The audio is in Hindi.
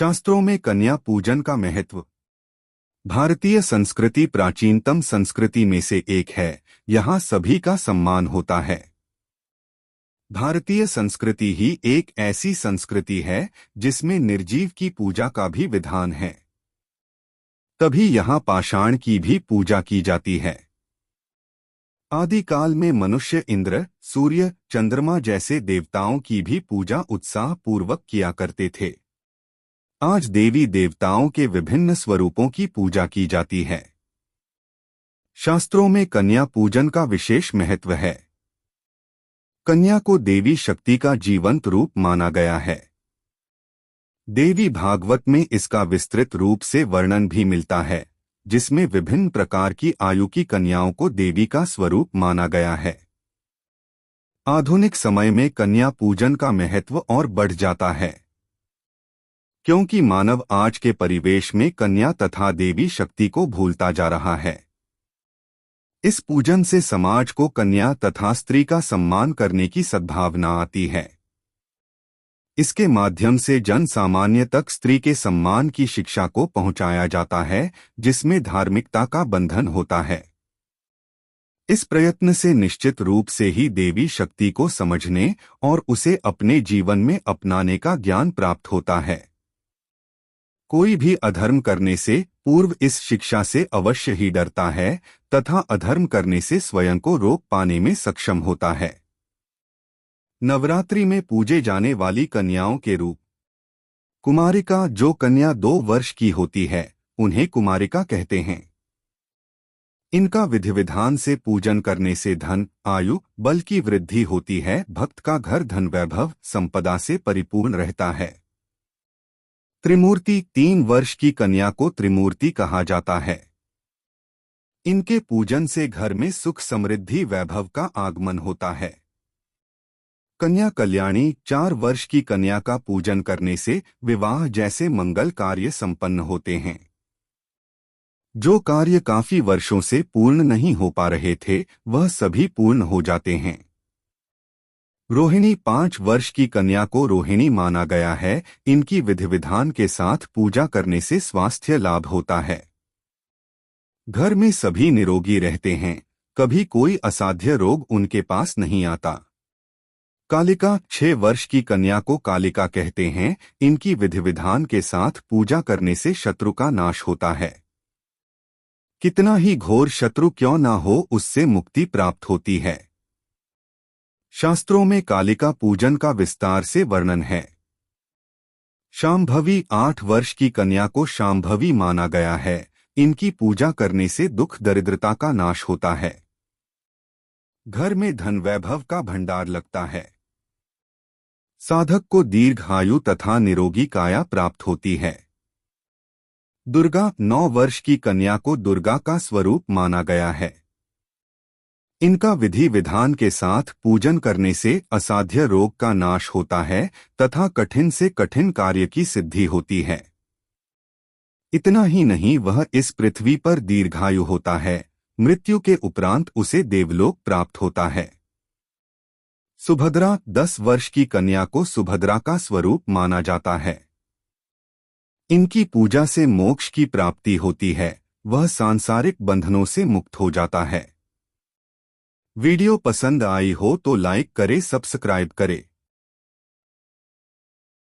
शास्त्रों में कन्या पूजन का महत्व। भारतीय संस्कृति प्राचीनतम संस्कृति में से एक है। यहाँ सभी का सम्मान होता है। भारतीय संस्कृति ही एक ऐसी संस्कृति है जिसमें निर्जीव की पूजा का भी विधान है। तभी यहाँ पाषाण की भी पूजा की जाती है। आदिकाल में मनुष्य इंद्र, सूर्य, चंद्रमा जैसे देवताओं की भी पूजा उत्साह पूर्वक किया करते थे। आज देवी देवताओं के विभिन्न स्वरूपों की पूजा की जाती है। शास्त्रों में कन्या पूजन का विशेष महत्व है। कन्या को देवी शक्ति का जीवंत रूप माना गया है। देवी भागवत में इसका विस्तृत रूप से वर्णन भी मिलता है, जिसमें विभिन्न प्रकार की आयु की कन्याओं को देवी का स्वरूप माना गया है। आधुनिक समय में कन्या पूजन का महत्व और बढ़ जाता है, क्योंकि मानव आज के परिवेश में कन्या तथा देवी शक्ति को भूलता जा रहा है। इस पूजन से समाज को कन्या तथा स्त्री का सम्मान करने की सद्भावना आती है। इसके माध्यम से जन सामान्य तक स्त्री के सम्मान की शिक्षा को पहुंचाया जाता है, जिसमें धार्मिकता का बंधन होता है। इस प्रयत्न से निश्चित रूप से ही देवी शक्ति को समझने और उसे अपने जीवन में अपनाने का ज्ञान प्राप्त होता है। कोई भी अधर्म करने से पूर्व इस शिक्षा से अवश्य ही डरता है तथा अधर्म करने से स्वयं को रोक पाने में सक्षम होता है। नवरात्रि में पूजे जाने वाली कन्याओं के रूप। कुमारिका, जो कन्या 2 वर्ष की होती है, उन्हें कुमारिका कहते हैं। इनका विधि विधान से पूजन करने से धन, आयु, बल की वृद्धि होती है। भक्त का घर धन वैभव संपदा से परिपूर्ण रहता है। त्रिमूर्ति, 3 वर्ष की कन्या को त्रिमूर्ति कहा जाता है। इनके पूजन से घर में सुख समृद्धि वैभव का आगमन होता है। कन्या कल्याणी, 4 वर्ष की कन्या का पूजन करने से विवाह जैसे मंगल कार्य संपन्न होते हैं। जो कार्य काफी वर्षों से पूर्ण नहीं हो पा रहे थे, वह सभी पूर्ण हो जाते हैं। रोहिणी, 5 वर्ष की कन्या को रोहिणी माना गया है। इनकी विधि विधान के साथ पूजा करने से स्वास्थ्य लाभ होता है। घर में सभी निरोगी रहते हैं, कभी कोई असाध्य रोग उनके पास नहीं आता। कालिका, 6 वर्ष की कन्या को कालिका कहते हैं। इनकी विधि विधान के साथ पूजा करने से शत्रु का नाश होता है। कितना ही घोर शत्रु क्यों ना हो, उससे मुक्ति प्राप्त होती है। शास्त्रों में कालिका पूजन का विस्तार से वर्णन है। शांभवी, 8 वर्ष की कन्या को शांभवी माना गया है। इनकी पूजा करने से दुख दरिद्रता का नाश होता है। घर में धन वैभव का भंडार लगता है। साधक को दीर्घायु तथा निरोगी काया प्राप्त होती है। दुर्गा, 9 वर्ष की कन्या को दुर्गा का स्वरूप माना गया है। इनका विधि विधान के साथ पूजन करने से असाध्य रोग का नाश होता है तथा कठिन से कठिन कार्य की सिद्धि होती है। इतना ही नहीं, वह इस पृथ्वी पर दीर्घायु होता है। मृत्यु के उपरांत उसे देवलोक प्राप्त होता है। सुभद्रा, 10 वर्ष की कन्या को सुभद्रा का स्वरूप माना जाता है। इनकी पूजा से मोक्ष की प्राप्ति होती है। वह सांसारिक बंधनों से मुक्त हो जाता है। वीडियो पसंद आई हो तो लाइक करें, सब्सक्राइब करें।